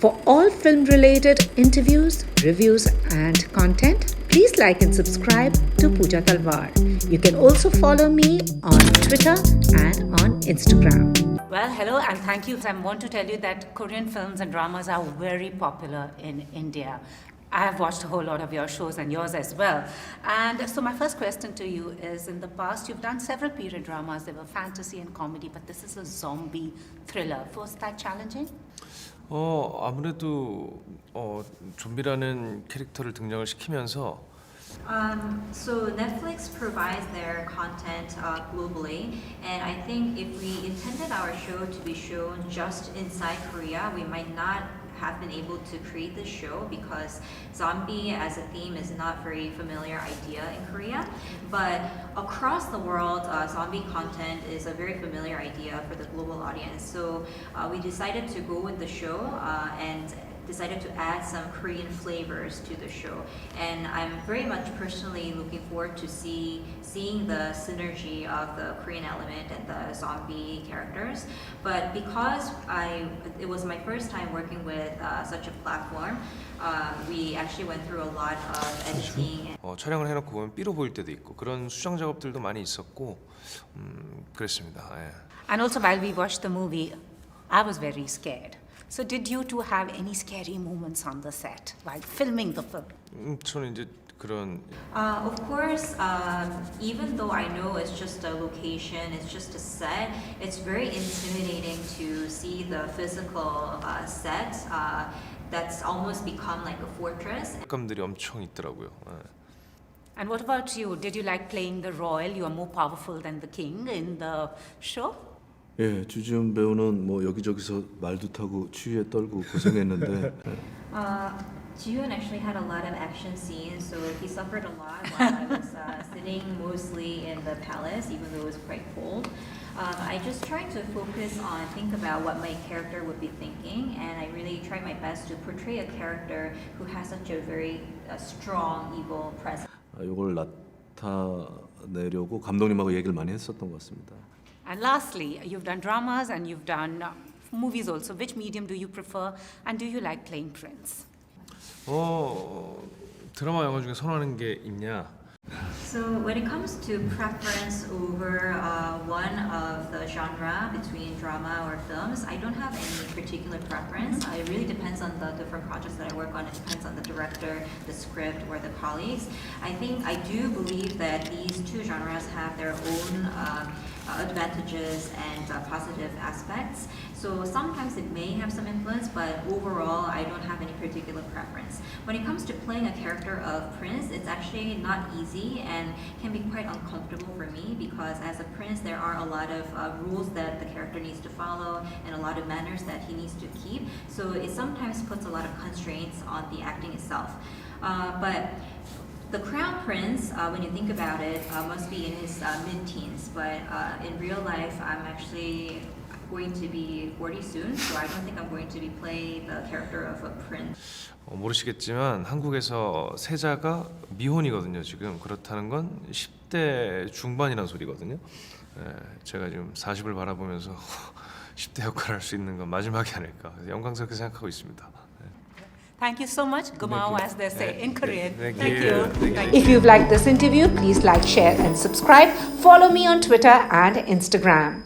For all film-related interviews, reviews and content, please like and subscribe to Pooja Talwar. You can also follow me on Twitter and on Instagram. Well, hello and thank you. I want to tell you that Korean films and dramas are very popular in India. I have watched a whole lot of your shows and yours as well. And so my first question to you is, in the past you've done several period dramas. They were fantasy and comedy, but this is a zombie thriller. Was that challenging? 아무래도 좀비라는 캐릭터를 등장을 시키면서 So Netflix provides their content globally, and I think if we intended our show to be shown just inside Korea, we might not have been able to create this show because zombie as a theme is not very familiar idea in Korea. But across the world, zombie content is a very familiar idea for the global audience. So we decided to go with the show and decided to add some Korean flavors to the show, and I'm very much personally looking forward to seeing the synergy of the Korean element and the zombie characters. But because it was my first time working with such a platform, we actually went through a lot of editing. 촬영을 해놓고 보면 삐로 보일 때도 있고 그런 수정 작업들도 많이 있었고 그랬습니다. 예. And also while we watched the movie, I was very scared. So did you two have any scary moments on the set while filming the film? 저는 이제 그런 Of course, even though I know it's just a location, it's just a set, it's very intimidating to see the physical set that's almost become like a fortress. 감들이 엄청 있더라고요. And what about you? Did you like playing the royal? You are more powerful than the king in the show? 예, 주지훈 배우는 뭐 여기저기서 말도 타고 추위에 떨고 고생했는데 Ji-Hoon actually had a lot of action scenes, so he suffered a lot while I was sitting mostly in the palace, even though it was quite cold. I just tried to focus on think about what my character would be thinking, and I really tried my best to portray a character who has such a very strong evil presence. 이걸 나타내려고 감독님하고 얘기를 많이 했었던 것 같습니다. And lastly, you've done dramas and you've done movies also. Which medium do you prefer, and do you like playing prince? 드라마 영화 중에 선호하는 게 있냐? So when it comes to preference over one of the genre between drama or films, I don't have any particular preference. It really depends on the different projects that I work on. It depends on the director, the script, or the colleagues. I do believe that these two genres have their own advantages and positive aspects. So sometimes it may have some influence, but overall I don't have any particular preference. When it comes to playing a character of prince, it's actually not easy and can be quite uncomfortable for me because as a prince there are a lot of rules that the character needs to follow and a lot of manners that he needs to keep. So it sometimes puts a lot of constraints on the acting itself. But the crown prince, when you think about it, must be in his mid-teens, but in real life I'm actually going to be 40 soon, so I don't think I'm going to be playing the character of a prince. 모르시겠지만 한국에서 세자가 미혼이거든요. 지금 그렇다는 건 10대 중반이라는 소리거든요. 제가 지금 40을 바라보면서 10대 역할을 할 수 있는 건 마지막이 아닐까 영광스럽게 생각하고 있습니다. Thank you so much. Gumao, as they say in Korean. Thank you. If you've liked this interview, please like, share and subscribe. Follow me on Twitter and Instagram.